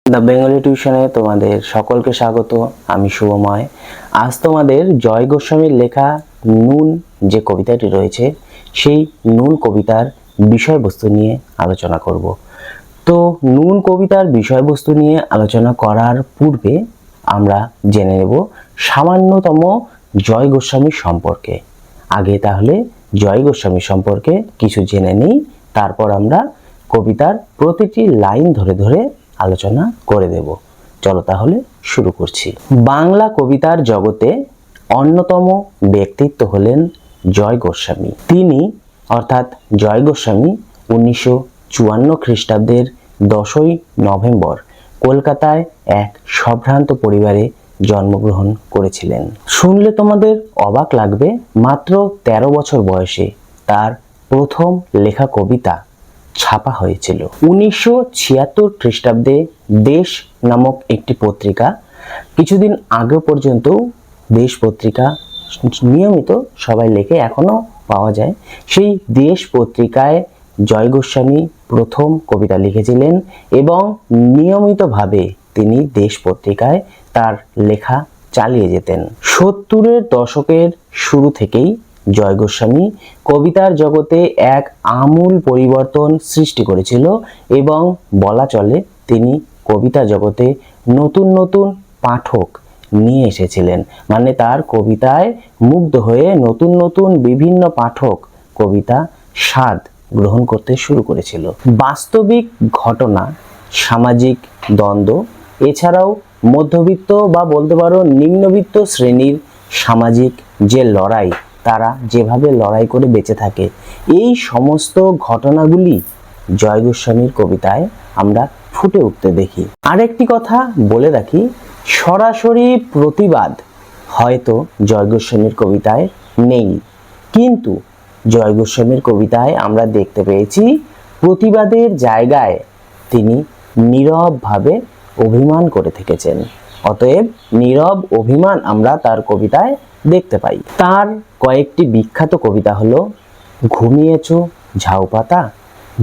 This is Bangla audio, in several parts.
দ্য বেঙ্গলি টিউশনে তোমাদের সকলকে স্বাগত। আমি শুভময়। আজ তোমাদের জয় গোস্বামীর লেখা নুন যে কবিতাটি রয়েছে সেই নুন কবিতার বিষয়বস্তু নিয়ে আলোচনা করব। তো নুন কবিতার বিষয়বস্তু নিয়ে আলোচনা করার পূর্বে আমরা জেনে নেব সামান্যতম জয় গোস্বামী সম্পর্কে। আগে তাহলে জয় গোস্বামী সম্পর্কে কিছু জেনে নিই, তারপর আমরা কবিতার প্রতিটি লাইন ধরে ধরে আলোচনা করে দেব। চলো তাহলে শুরু করছি। বাংলা কবিতার জগতে অন্যতম ব্যক্তিত্ব হলেন জয় গোস্বামী। তিনি অর্থাৎ জয় গোস্বামী 1954 খ্রিস্টাব্দের 10ই নভেম্বর কলকাতায় এক সম্ভ্রান্ত পরিবারে জন্মগ্রহণ করেছিলেন। শুনলে তোমাদের অবাক লাগবে, মাত্র 13 বছর বয়সে তার প্রথম লেখা কবিতা ছাপা হয়েছিল। 1976 খ্রিস্টাব্দে দেশ নামক একটি পত্রিকা, কিছুদিন আগে পর্যন্ত দেশ পত্রিকা নিয়মিত সবাই লেখে, এখনো পাওয়া যায়, সেই দেশ পত্রিকায় জয় গোস্বামী প্রথম কবিতা লিখেছিলেন এবং নিয়মিতভাবে তিনি দেশ পত্রিকায় তার লেখা চালিয়ে যেতেন। 70-এর দশকের শুরু থেকেই জয় গোস্বামী কবিতার জগতে এক আমূল পরিবর্তন সৃষ্টি করেছিল এবং বলা চলে তিনি কবিতা জগতে নতুন নতুন পাঠক নিয়ে এসেছিলেন। মানে তার কবিতায় মুগ্ধ হয়ে নতুন নতুন বিভিন্ন পাঠক কবিতা স্বাদ গ্রহণ করতে শুরু করেছিল। বাস্তবিক ঘটনা, সামাজিক দ্বন্দ্ব, এছাড়াও মধ্যবিত্ত বা বলতে পারো নিম্নবিত্ত শ্রেণীর সামাজিক যে লড়াই, তারা যেভাবে লড়াই করে বেঁচে থাকে, এই সমস্ত ঘটনাগুলি জয় গোস্বামীর কবিতায় আমরা ফুটে উঠতে দেখি। আরেকটি কথা বলে রাখি, সরাসরি প্রতিবাদ হয়তো জয় গোস্বামীর কবিতায় নেই, কিন্তু জয় গোস্বামীর কবিতায় আমরা দেখতে পেয়েছি প্রতিবাদের জায়গায় তিনি নীরবভাবে অভিমান করে থেকেছেন। অতএব নীরব অভিমান আমরা তার কবিতায় দেখতে পাই। তার কয়েকটি বিখ্যাত কবিতা হলো ঘুমিয়েছো ঝাউ পাতা,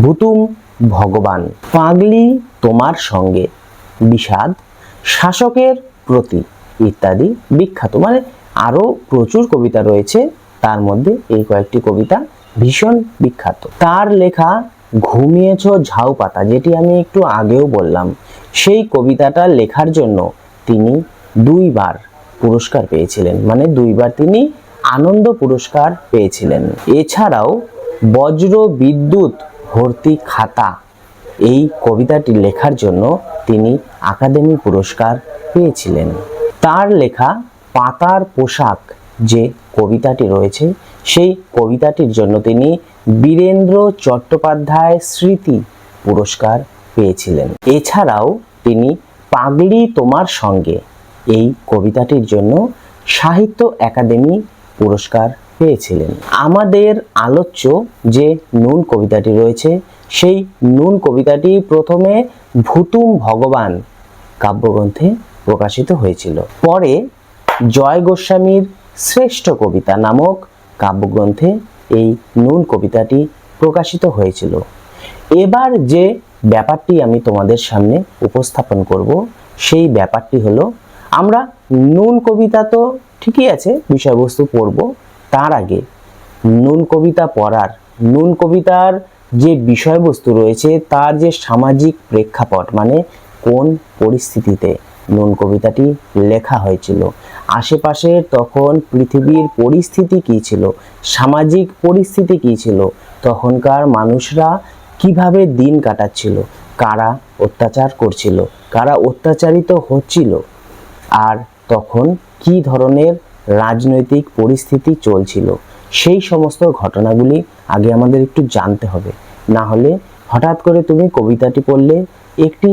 ভুতুম ভগবান, পাগলি তোমার সঙ্গে, বিষাদ, শাসকের প্রতি ইত্যাদি বিখ্যাত। মানে আরো প্রচুর কবিতা রয়েছে, তার মধ্যে এই কয়েকটি কবিতা ভীষণ বিখ্যাত। তার লেখা ঘুমিয়েছো ঝাউ পাতা, যেটি আমি একটু আগেও বললাম, সেই কবিতাটা লেখার জন্য তিনি 2 বার পুরস্কার পেয়েছিলেন, মানে 2 বার তিনি আনন্দ পুরস্কার পেয়েছিলেন। এছাড়াও বজ্র বিদ্যুৎ ভর্তি খাতা, এই কবিতাটি লেখার জন্য তিনি একাডেমি পুরস্কার পেয়েছিলেন। তার লেখা পাতার পোশাক যে কবিতাটি রয়েছে, সেই কবিতাটির জন্য তিনি বীরেন্দ্র চট্টোপাধ্যায় স্মৃতি পুরস্কার পেয়েছিলেন। এছাড়াও তিনি পাগলি তোমার সঙ্গে এই কবিতাটির জন্য সাহিত্য একাডেমি পুরস্কার পেয়েছিলেন। আমাদের আলোচ্য যে নুন কবিতাটি রয়েছে, সেই নুন কবিতাটি প্রথমে ভুতুম ভগবান কাব্যগ্রন্থে প্রকাশিত হয়েছিল। পরে জয় গোস্বামীর শ্রেষ্ঠ কবিতা নামক কাব্যগ্রন্থে এই নুন কবিতাটি প্রকাশিত হয়েছিল। এবার যে ব্যাপারটি আমি তোমাদের সামনে উপস্থাপন করব, সেই ব্যাপারটি হলো, আমরা নুন কবিতা তো ঠিকই আছে, বিষয়বস্তু পড়ব, তার আগে নুন কবিতা পড়ার, নুন কবিতার যে বিষয়বস্তু রয়েছে তার যে সামাজিক প্রেক্ষাপট, মানে কোন পরিস্থিতিতে নুন কবিতাটি লেখা হয়েছিল, আশেপাশে তখন পৃথিবীর পরিস্থিতি কী ছিল, সামাজিক পরিস্থিতি কী ছিল, তখনকার মানুষরা কিভাবে দিন কাটাচ্ছিল, কারা অত্যাচার করছিল, কারা অত্যাচারিত হচ্ছিল, আর তখন কি ধরনের রাজনৈতিক পরিস্থিতি চলছিল, সেই সমস্ত ঘটনাগুলি আগে আমাদের একটু জানতে হবে। না হলে হঠাৎ করে তুমি কবিতাটি পড়লে একটি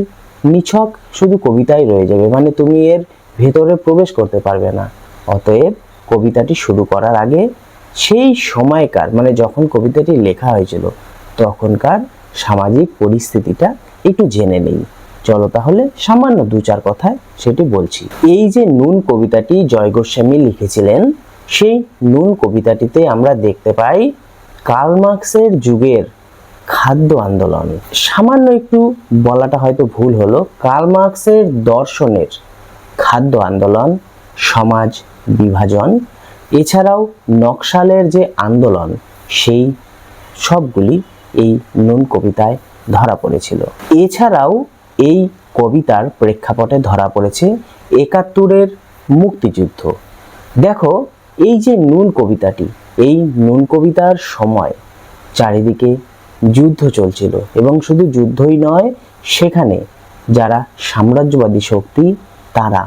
নিছক শুধু কবিতাই রয়ে যাবে, মানে তুমি এর ভেতরে প্রবেশ করতে পারবে না। অতএব কবিতাটি শুরু করার আগে সেই সময়কার, মানে যখন কবিতাটি লেখা হয়েছিল তখনকার সামাজিক পরিস্থিতিটা একটু জেনে নেই। চলো তাহলে সামান্য 2-4 কথায় সেটি বলছি। এই যে নুন কবিতাটি জয় গোস্বামী লিখেছিলেন, সেই নুন কবিতাটিতে আমরা দেখতে পাই কার্ল মার্ক্সের যুগের খাদ্য আন্দোলন। সামান্য একটু বলাটা হয়তো ভুল হলো, কার্ল মার্কসের দর্শনের খাদ্য আন্দোলন, সমাজ বিভাজন, এছাড়াও নকশালের যে আন্দোলন, সেই সবগুলি এই নুন কবিতায় ধরা পড়েছিল। এছাড়াও এই কবিতার প্রেক্ষাপটে ধরা পড়েছে ৭১-এর মুক্তিযুদ্ধ। দেখো, এই যে নুন কবিতাটি, এই নুন কবিতার সময় চারিদিকে যুদ্ধ চলছিল, এবং শুধু যুদ্ধই নয়, সেখানে যারা সাম্রাজ্যবাদী শক্তি তারা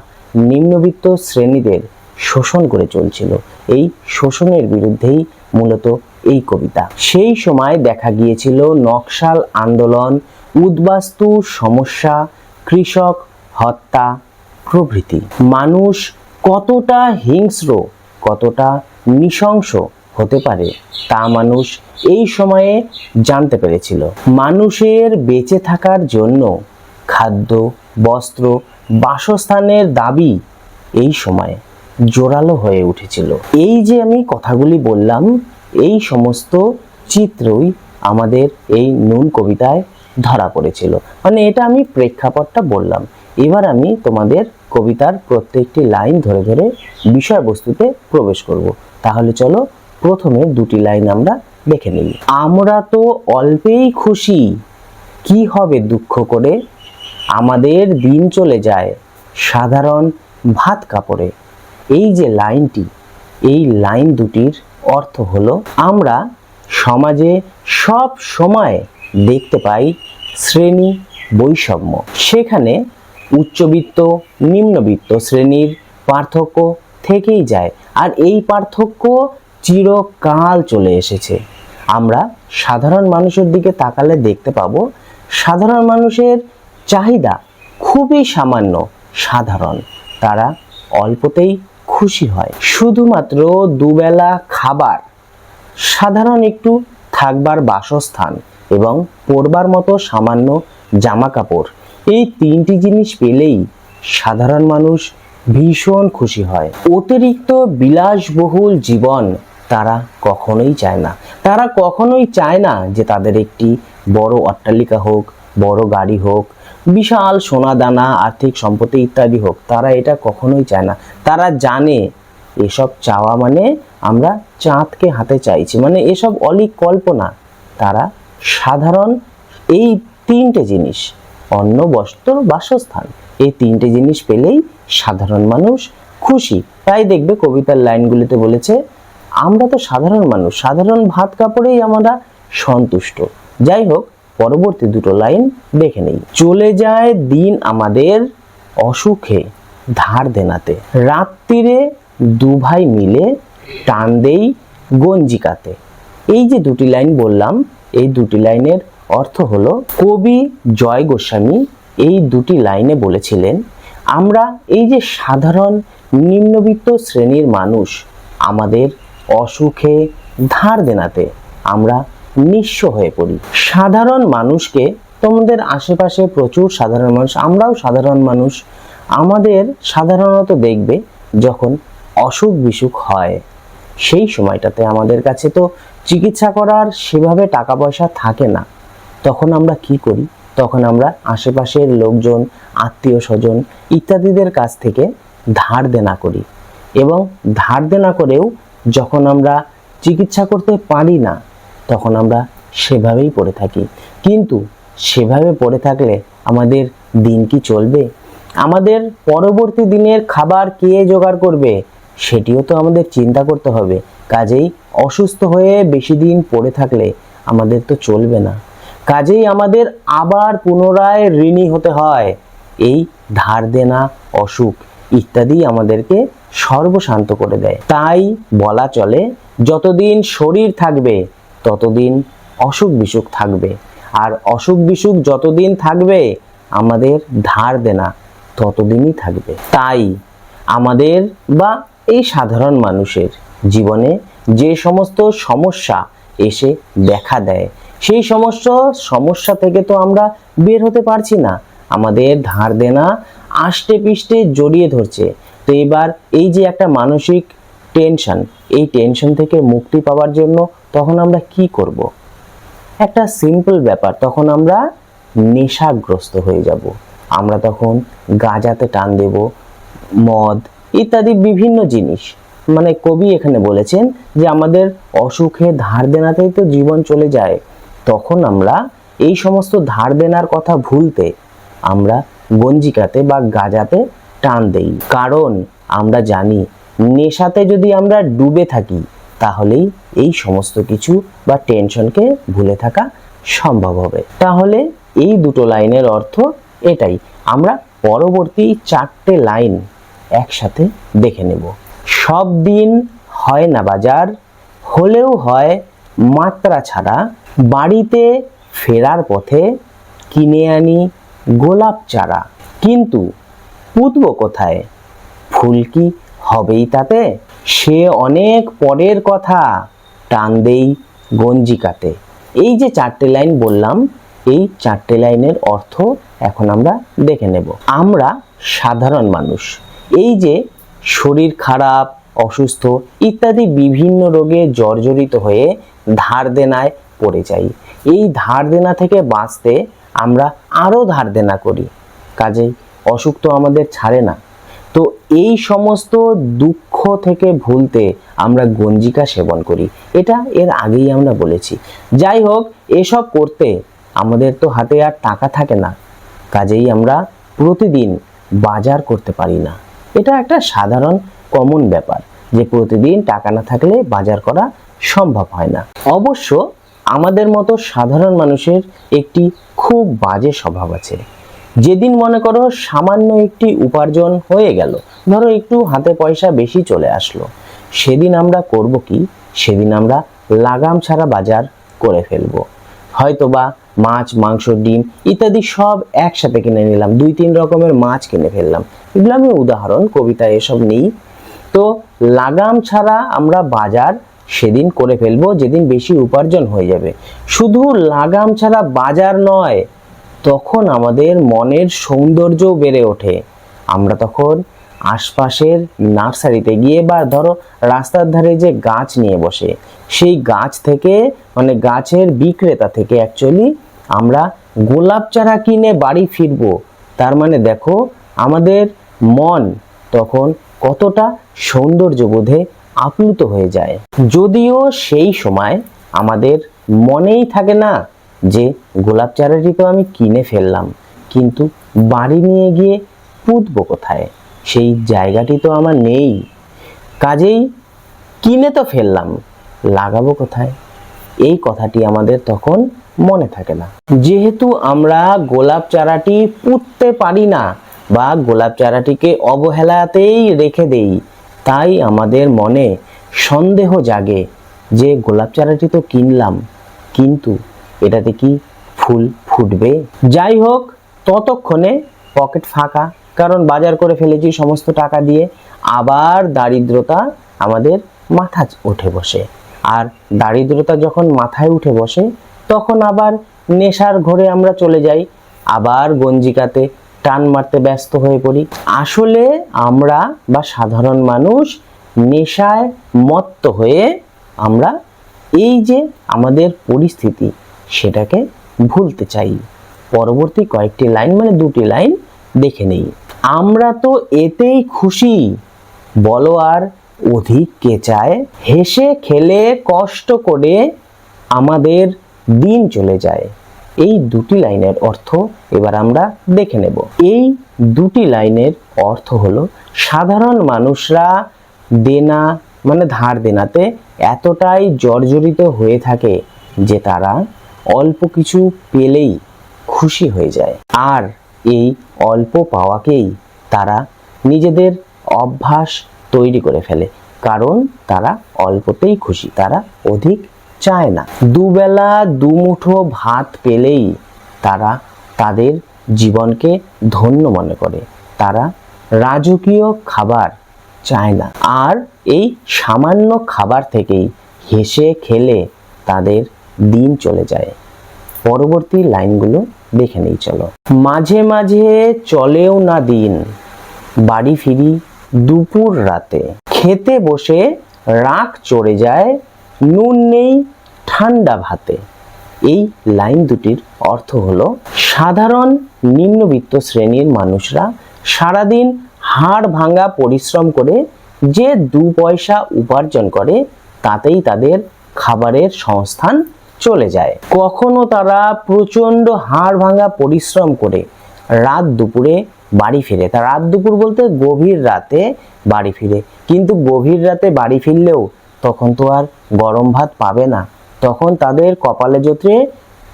নিম্নবিত্ত শ্রেণীদের শোষণ করে চলছিল। এই শোষণের বিরুদ্ধেই মূলত এই কবিতা। সেই সময় দেখা গিয়েছিল নকশাল আন্দোলন, উদ্বাস্তু সমস্যা, কৃষক হত্যা প্রভৃতি। মানুষ কতটা হিংস্র, কতটা নৃশংস হতে পারে তা মানুষ এই সময়ে জানতে পেরেছিল। মানুষের বেঁচে থাকার জন্য খাদ্য, বস্ত্র, বাসস্থানের দাবি এই সময়ে জোরালো হয়ে উঠেছিল। এই যে আমি কথাগুলি বললাম, এই সমস্ত চিত্রই আমাদের এই নুন কবিতায় ধরা পড়েছিল। মানে এটা আমি প্রেক্ষাপটটা বললাম। এবার আমি তোমাদের কবিতার প্রত্যেকটি লাইন ধরে ধরে বিষয়বস্তুতে প্রবেশ করব। তাহলে চলো প্রথমে দুটি লাইন আমরা দেখে নিই। আমরা তো অল্পেই খুশি, কি হবে দুঃখ করে, আমাদের দিন চলে যায় সাধারণ ভাত কাপড়ে। এই যে লাইনটি, এই লাইন দুটির অর্থ হলো, আমরা সমাজে সব সময় দেখতে পাই শ্রেণী বৈষম্য। সেখানে উচ্চবিত্ত নিম্নবিত্ত শ্রেণীর পার্থক্য থেকেই যায়, আর এই পার্থক্য চিরকাল চলে এসেছে। আমরা সাধারণ মানুষের দিকে তাকালে দেখতে পাবো সাধারণ মানুষের চাহিদা খুবই সামান্য, সাধারণ। তারা অল্পতেই খুশি হয়। শুধুমাত্র দুবেলা খাবার, সাধারণ একটু থাকবার বাসস্থান এবং পরবার মতো সামান্য জামা কাপড়, এই তিনটি জিনিস পেলেই সাধারণ মানুষ ভীষণ খুশি হয়। অতিরিক্ত বিলাসবহুল জীবন তারা কখনোই চায় না। তারা কখনোই চায় না যে তাদের একটি বড় অট্টালিকা হোক, বড় গাড়ি হোক, বিশাল সোনা দানা, আর্থিক সম্পত্তি ইত্যাদি হোক। তারা এটা কখনোই চায় না। তারা জানে এসব চাওয়া মানে আমরা চাঁদকে হাতে চাইছি, মানে এসব অলীক কল্পনা। তারা সাধারণ এই তিনটে জিনিস, অন্ন, বস্ত্র, বাসস্থান, এই তিনটে জিনিস পেলেই সাধারণ মানুষ খুশি। তাই দেখবে কবিতার লাইনগুলিতে বলেছে, আমরা তো সাধারণ মানুষ, সাধারণ ভাত কাপড়েই আমরা সন্তুষ্ট। যাই হোক, পরবর্তী দুটো লাইন দেখে নেই। চলে যায় দিন আমাদের অসুখে ধার দেনাতে, রাত্রিরে দুভাই মিলে টান দেই গঞ্জিকাতে। এই যে দুটি লাইন বললাম, এই দুটি লাইনের অর্থ হলো, কবি জয় গোস্বামী এই দুটি লাইনে বলেছিলেন, আমরা এই যে সাধারণ নিম্নবিত্ত শ্রেণীর মানুষ, আমাদের অসুখে ধার দেনাতে আমরা নিঃস্ব হয়ে পড়ি। সাধারণ মানুষকে, তোমাদের আশেপাশে প্রচুর সাধারণ মানুষ, আমরাও সাধারণ মানুষ, আমাদের সাধারণত দেখবে যখন অসুখ বিসুখ হয়, সেই সময়টাতে আমাদের কাছে তো চিকিৎসা করার সেভাবে টাকা পয়সা থাকে না। তখন আমরা কি করি? তখন আমরা আশেপাশের লোকজন, আত্মীয় স্বজন ইত্যাদিদের কাছ থেকে ধার দেনা করি, এবং ধার দেনা করেও যখন আমরা চিকিৎসা করতে পারি না, তখন আমরা সেভাবেই পড়ে থাকি। কিন্তু সেভাবে পড়ে থাকলে আমাদের দিন কি চলবে? আমাদের পরবর্তী দিনের খাবার কে জোগাড় করবে? সেটিও তো আমাদের চিন্তা করতে হবে। কাজেই অসুস্থ হয়ে বেশি দিন পড়ে থাকলে আমাদের তো চলবে না। কাজেই আমাদের আবার পুনরায় ঋণী হতে হয়। এই ধার দেনা, অসুখ ইত্যাদি আমাদেরকে সর্বশান্ত করে দেয়। তাই বলা চলে, যতদিন শরীর থাকবে ততদিন অসুখ বিসুখ থাকবে, আর অসুখ বিসুখ যতদিন থাকবে আমাদের ধার দেনা ততদিনই থাকবে। তাই আমাদের বা এই সাধারণ মানুষের জীবনে যে সমস্ত সমস্যা এসে দেখা দেয়, সেই সমস্ত সমস্যা থেকে তো আমরা বের হতে পারছি না। আমাদের ধার দেনা আষ্টে পিষ্টে জড়িয়ে ধরছে। তো এবার এই যে একটা মানসিক টেনশন, এই টেনশন থেকে মুক্তি পাওয়ার জন্য তখন আমরা কি করব? একটা সিম্পল ব্যাপার, তখন আমরা নেশাগ্রস্ত হয়ে যাব। আমরা তখন গাঁজাতে টান দেব, মদ ইত্যাদি বিভিন্ন জিনিস। মানে কবি এখানে বলেছেন যে আমাদের অসুখে ধার দেনাতেই তো জীবন চলে যায়। তখন আমরা এই সমস্ত ধার দেনার কথা ভুলতে আমরা গঞ্জিকাতে বা গাঁজাতে টান দেই, কারণ আমরা জানি নেশাতে যদি আমরা ডুবে থাকি তাহলেই এই সমস্ত কিছু বা টেনশনকে ভুলে থাকা সম্ভব হবে। তাহলে এই দুটো লাইনের অর্থ এটাই। আমরা পরবর্তী 4টে লাইন একসাথে দেখে নেব। সব দিন হয় না বাজার, হলেও হয় মাত্রা ছাড়া, বাড়িতে ফেরার পথে কিনে আনি গোলাপ চারা, কিন্তু পুঁতব কোথায়, ফুল কি হবেই তাতে, সে অনেক পরের কথা, টান দেই গঞ্জিকাতে। এই যে 4টে লাইন বললাম, এই 4টে লাইনের অর্থ এখন আমরা দেখে নেব। আমরা সাধারণ মানুষ, এই যে শরীর খারাপ, অসুস্থ ইত্যাদি বিভিন্ন রোগে জর্জরিত হয়ে ধার দেনায় পড়ে যাই। এই ধার দেনা থেকে বাঁচতে আমরা আরও ধার দেনা করি, কাজেই অসুখ তো আমাদের ছাড়ে না। তো এই সমস্ত দুঃখ থেকে ভুলতে আমরা গঞ্জিকা সেবন করি, এটা এর আগেই আমরা বলেছি। যাই হোক, এসব করতে আমাদের তো হাতে আর টাকা থাকে না, কাজেই আমরা প্রতিদিন বাজার করতে পারি না। এটা একটা সাধারণ কমন ব্যাপার যে প্রতিদিন টাকা না থাকলে বাজার করা সম্ভব হয় না। অবশ্য আমাদের মতো সাধারণ মানুষের একটি খুব বাজে স্বভাব আছে। যেদিন মনে করো সামান্য একটি উপার্জন হয়ে গেল, ধরো একটু হাতে পয়সা বেশি চলে আসলো, সেদিন আমরা করব কি, সেদিন আমরা লাগাম ছাড়া বাজার করে ফেলবো। হয়তোবা মাছ, মাংস, ডিম ইত্যাদি সব একসাথে কিনে নিলাম, 2-3 রকমের মাছ কিনে ফেললাম। এগুলো আমি উদাহরণ, কবিতায় এসব নেই। তো লাগাম ছাড়া আমরা বাজার সেদিন করে ফেলবো যেদিন বেশি উপার্জন হয়ে যাবে। শুধু লাগাম ছাড়া বাজার নয়, তখন আমাদের মনের সৌন্দর্য বেড়ে ওঠে। আমরা তখন আশপাশের নার্সারিতে গিয়ে বা ধরো রাস্তার ধারে যে গাছ নিয়ে বসে, সেই গাছ থেকে মানে গাছের বিক্রেতা থেকে অ্যাকচুয়ালি আমরা গোলাপ চারা কিনে বাড়ি ফিরবো। তার মানে দেখো আমাদের মন তখন কতটা সৌন্দর্যবোধে আপ্লুত হয়ে যায়। যদিও সেই সময় আমাদের মনেই থাকে না যে গোলাপ চারাটি তো আমি কিনে ফেললাম, কিন্তু বাড়ি নিয়ে গিয়ে পুঁতবো কোথায়, সেই জায়গাটি তো আমার নেই, কাজেই কিনে তো ফেললাম, লাগাবো কোথায়, এই কথাটি আমাদের তখন মনে থাকে না। যেহেতু আমরা গোলাপ চারাটি পুঁততে পারি না বা গোলাপ চারাটিকে অবহেলাতেই রেখে দেই, তাই আমাদের মনে সন্দেহ জাগে যে গোলাপ চারাটি তো কিনলাম, কিন্তু এটাতে কি ফুল ফুটবে। যাই হোক, ততক্ষণে পকেট ফাঁকা, কারণ বাজার করে ফেলেছি সমস্ত টাকা দিয়ে। আবার দারিদ্রতা আমাদের মাথা উঠে বসে, আর দারিদ্রতা যখন মাথায় উঠে বসে তখন আবার নেশার ঘরে আমরা চলে যাই, আবার গঞ্জিকাতে টান মারতে ব্যস্ত হয়ে পড়ি। আসলে আমরা বা সাধারণ মানুষ নেশায় মত্ত হয়ে আমরা এই যে আমাদের পরিস্থিতি সেটাকে ভুলতে চাই। পরবর্তী কয়েকটি লাইন মানে 2টি লাইন দেখে নেই। আমরা তো এতেই খুশি, বলো আর অধিক কে চায়, হেসে খেলে কষ্ট করে আমাদের দিন চলে যায়। এই 2টি লাইনের অর্থ এবার আমরা দেখে নেব। এই 2টি লাইনের অর্থ হলো সাধারণ মানুষরা দেনা মানে ধার দেনাতে এতটাই জর্জরিত হয়ে থাকে যে তারা অল্প কিছু পেলেই খুশি হয়ে যায়, আর এই অল্প পাওয়াকেই তারা নিজেদের অভ্যাস তৈরি করে ফেলে, কারণ তারা অল্পতেই খুশি, তারা অধিক চায় না। দুবেলা দুমুঠো ভাত পেলেই তারা তাদের জীবনকে ধন্য মনে করে, তারা রাজকীয় খাবার চায় না, আর এই সামান্য খাবার থেকেই হেসে খেলে তাদের দিন চলে যায়। পরবর্তী লাইনগুলো দেখে নেই চলো। মাঝে মাঝে চলেও না দিন, বাড়ি ফিরি দুপুর রাতে, খেতে বসে রাগ চড়ে যায়, নুন নেই ঠান্ডা ভাতে। এই লাইন দুটির অর্থ হলো, সাধারণ নিম্নবিত্ত শ্রেণীর মানুষরা সারাদিন হাড় ভাঙা পরিশ্রম করে যে 2 পয়সা উপার্জন করে তাতেই তাদের খাবারের সংস্থান চলে যায়। কখনো তারা প্রচণ্ড হাড় ভাঙা পরিশ্রম করে রাত দুপুরে বাড়ি ফিরে, তা রাত দুপুর বলতে গভীর রাতে বাড়ি ফিরে, কিন্তু গভীর রাতে বাড়ি ফিরলেও তখন তো আর গরম ভাত পাবে না, তখন তাদের কপালে জোটে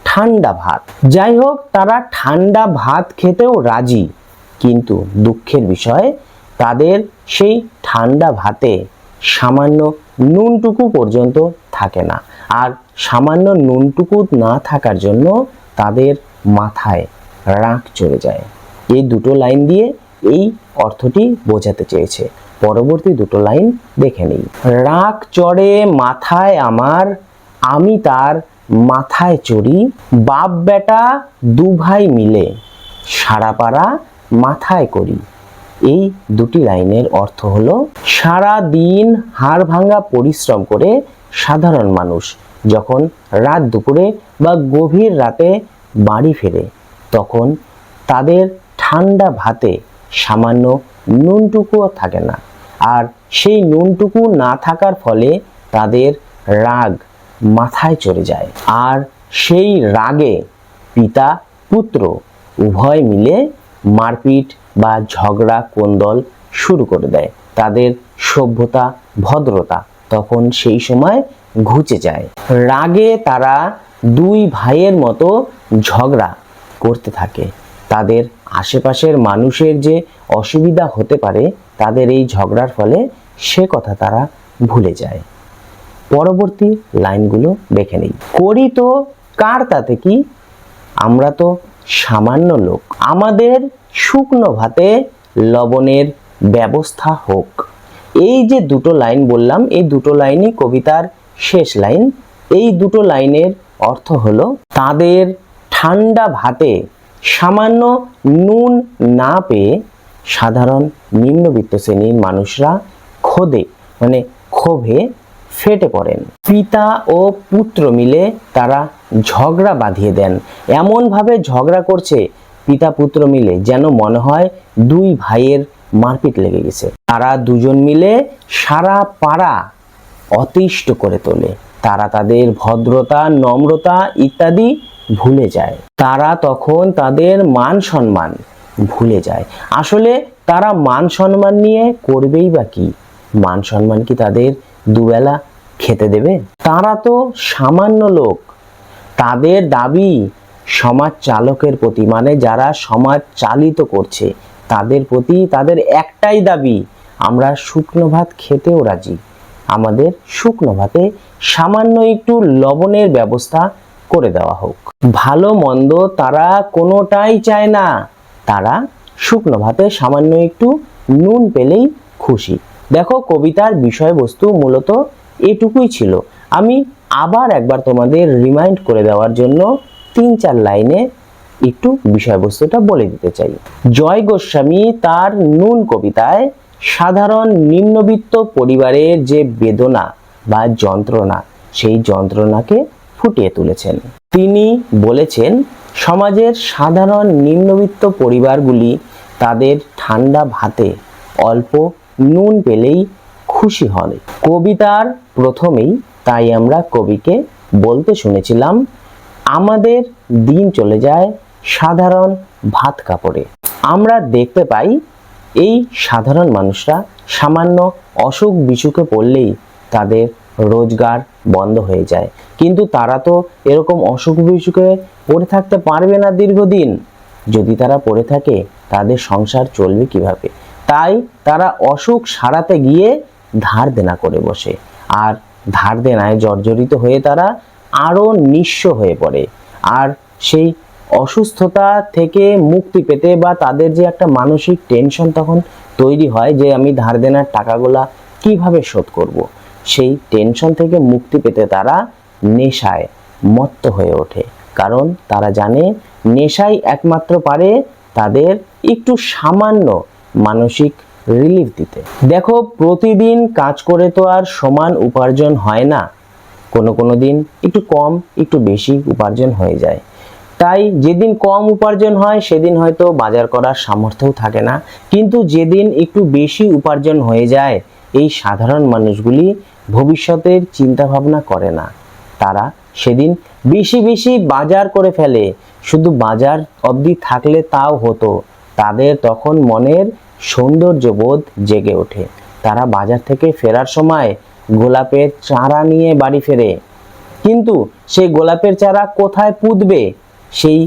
ঠান্ডা ভাত। যাই হোক, তারা ঠান্ডা ভাত খেতেও রাজি, কিন্তু দুঃখের বিষয় তাদের সেই ঠান্ডা ভাতে সামান্য নুনটুকু পর্যন্ত থাকে না। আর সামান্য নুনটুকু না থাকার জন্য তাদের মাথায় রাগ চড়ে যায়। এই দুটো লাইন দিয়ে এই অর্থটি বোঝাতে চেয়েছে। পরবর্তী দুটো লাইন দেখে নেই। রাগ চড়ে মাথায় আমার, আমি তার মাথায় চড়ি, বাপ বেটা 2 ভাই মিলে সারা পাড়া মাথায় করি। এই দুটি লাইনের অর্থ হলো, সারা দিন হাড় ভাঙা পরিশ্রম করে সাধারণ মানুষ যখন রাত দুপুরে বা গভীর রাতে বাড়ি ফেরে তখন তাদের ঠান্ডা ভাতে সামান্য নুনটুকুও থাকে না। আর সেই নুনটুকু না থাকার ফলে তাদের রাগ মাথায় চড়ে যায়। আর সেই রাগে পিতা পুত্র উভয় মিলে মারপিট বা ঝগড়া কোন্দল শুরু করে দেয়। তাদের সভ্যতা ভদ্রতা তখন সেই সময় ঘুচে যায়। রাগে তারা 2 ভাইয়ের মতো ঝগড়া করতে থাকে। তাদের আশেপাশের মানুষের যে অসুবিধা হতে পারে তাদের এই ঝগড়ার ফলে, সে কথা তারা ভুলে যায়। পরবর্তী লাইনগুলো দেখে নেই। করি তো কার তাতে কি, আমরা তো সামান্য লোক, আমাদের শুকনো ভাতে লবণের ব্যবস্থা হোক। এই যে দুটো লাইন বললাম, এই দুটো লাইনই কবিতার শেষ লাইন। এই দুটো লাইনের অর্থ হলো, তাদের ঠান্ডা ভাতে সামান্য নুন না পেয়ে সাধারণ নিম্নবিত্ত শ্রেণীর মানুষরা ক্ষোভে ফেটে পড়েন। পিতা ও পুত্র মিলে তারা ঝগড়া বাঁধিয়ে দেন। এমনভাবে ঝগড়া করছে পিতা পুত্র মিলে যেন মনে হয় 2 ভাইয়ের মারপিট লেগে গেছে। তারা দুজন মিলে সারা পাড়া অতিষ্ঠ করে তোলে। তারা তাদের ভদ্রতা নম্রতা ইত্যাদি ভুলে যায়। তারা তখন তাদের মান সম্মান ভুলে যায়। আসলে তারা মান সম্মান নিয়ে করবেই বা কি? মান সম্মান কি তাদের দুবেলা খেতে দেবে? তারা তো সামান্য লোক। তাদের দাবি সমাজ চালকের প্রতি, মানে যারা সমাজ চালিত করছে তাদের প্রতি তাদের একটাই দাবি, আমরা শুকনো ভাত খেতেও রাজি, আমাদের শুকনো ভাতে সামান্য একটু লবণের ব্যবস্থা করে দেওয়া হোক। ভালো মন্দ তারা কোনোটাই চায় না, তারা শুকনো ভাতে সামান্য একটু নুন পেলেই খুশি। দেখো, কবিতার বিষয়বস্তু মূলত এটুকুই ছিল। আমি আবার একবার তোমাদের রিমাইন্ড করে দেওয়ার জন্য 3-4 লাইনে একটু বিষয়বস্তুটা বলে দিতে চাই। জয় গোস্বামী তার নুন কবিতায় সাধারণ নিম্নবিত্ত পরিবারের যে বেদনা বা যন্ত্রণা, সেই যন্ত্রণাকে ফুটিয়ে তুলেছেন। তিনি বলেছেন, সমাজের সাধারণ নিম্নবিত্ত পরিবারগুলি তাদের ঠান্ডা ভাতে অল্প নুন পেলেই খুশি হন। কবিতার প্রথমেই তাই আমরা কবিকে বলতে শুনেছিলাম, আমাদের দিন চলে যায় সাধারণ ভাত কাপড়ে। আমরা দেখতে পাই এই সাধারণ মানুষরা সামান্য অসুখ বিসুখে পড়লেই তাদের রোজগার বন্ধ হয়ে যায়, কিন্তু তারা তো এরকম অসুখ বিসুখে পড়ে থাকতে পারবে না দীর্ঘদিন। যদি তারা পড়ে থাকে তাদের সংসার চলবে কিভাবে? তাই তারা অসুখ সারাতে গিয়ে ধার দেনা করে বসে, আর ধার দেনায় জর্জরিত হয়ে তারা আরো নিঃস্ব হয়ে পড়ে। আর সেই অসুস্থতা থেকে মুক্তি পেতে বা তাদের যে একটা মানসিক টেনশন তখন তৈরি হয় যে আমি ধার দেনার টাকাগুলা কিভাবে শোধ করব, সেই টেনশন থেকে মুক্তি পেতে তারা নেশায় মত্ত হয়ে ওঠে। কারণ তারা জানে নেশাই একমাত্র পারে তাদের একটু সামান্য মানসিক রিলিফ দিতে। দেখো, প্রতিদিন কাজ করে তো আর সমান উপার্জন হয় না। কোনো দিন একটু কম একটু বেশি উপার্জন হয়ে যায়। তাই যেদিন কম উপার্জন হয় সেদিন হয়তো বাজার করার সামর্থ্যও থাকে না, কিন্তু যেদিন একটু বেশি উপার্জন হয়ে যায় এই সাধারণ মানুষগুলি ভবিষ্যতের চিন্তা ভাবনা করে না। তারা সেদিন বেশি বেশি বাজার করে ফেলে। শুধু বাজার অবধি থাকলে তাও হতো, তাদের তখন মনের সৌন্দর্যবোধ জেগে ওঠে। তারা বাজার থেকে ফেরার সময় গোলাপের চারা নিয়ে বাড়ি ফেরে, কিন্তু সেই গোলাপের চারা কোথায় পুঁতবে সেই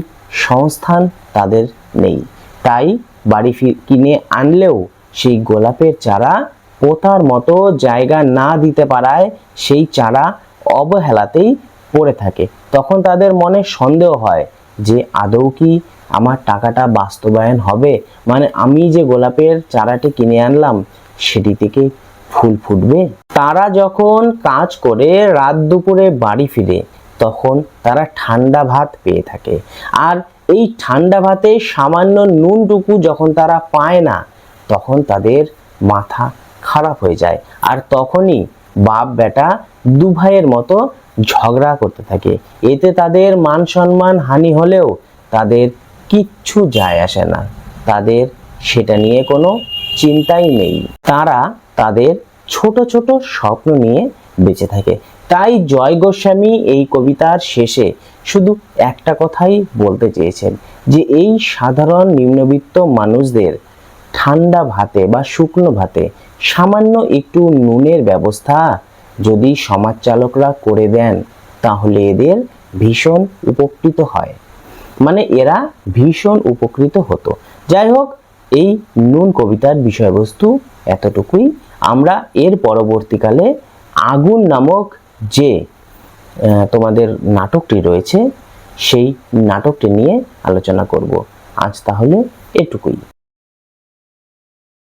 সংস্থান তাদের নেই। তাই বাড়ি কিনে আনলেও সেই গোলাপের চারা পোতার মতো জায়গা না দিতে পারায় সেই চারা অবহেলাতেই পড়ে থাকে। তখন তাদের মনে সন্দেহ হয় যে আদৌ কি আমার টাকাটা বাস্তবায়ন হবে, মানে আমি যে গোলাপের চারাটি কিনে আনলাম সেটি থেকে ফুল ফুটবে। তারা যখন কাজ করে রাত দুপুরে বাড়ি ফিরে তখন তারা ঠান্ডা ভাত পেয়ে থাকে, আর এই ঠান্ডা ভাতে সামান্য নুনটুকু যখন তারা পায় না তখন তাদের মাথা খারাপ হয়ে যায়। আর তখনই বাপ বেটা দু ভাইয়ের মতো ঝগড়া করতে থাকে। এতে তাদের মান সম্মান হানি হলেও তাদের কিচ্ছু যায় আসে না, তাদের সেটা নিয়ে কোনো চিন্তাই নেই। তারা তাদের ছোট ছোট স্বপ্ন নিয়ে বেঁচে থাকে। তাই জয় গোস্বামী এই কবিতার শেষে শুধু একটা কথাই বলতে চেয়েছেন, যে এই সাধারণ নিম্নবিত্ত মানুষদের ঠান্ডা ভাতে বা শুকনো ভাতে সামান্য একটু নুনের ব্যবস্থা যদি সমাজ চালকরা করে দেন তাহলে এদের ভীষণ উপকৃত হয়, মানে এরা ভীষণ উপকৃত হতো। যাই হোক, এই নুন কবিতার বিষয়বস্তু এতটুকুই। আমরা এর পরবর্তীকালে আগুন নামক যে তোমাদের নাটকটি রয়েছে সেই নাটকটি নিয়ে আলোচনা করব। আজ তাহলে এটুকুই।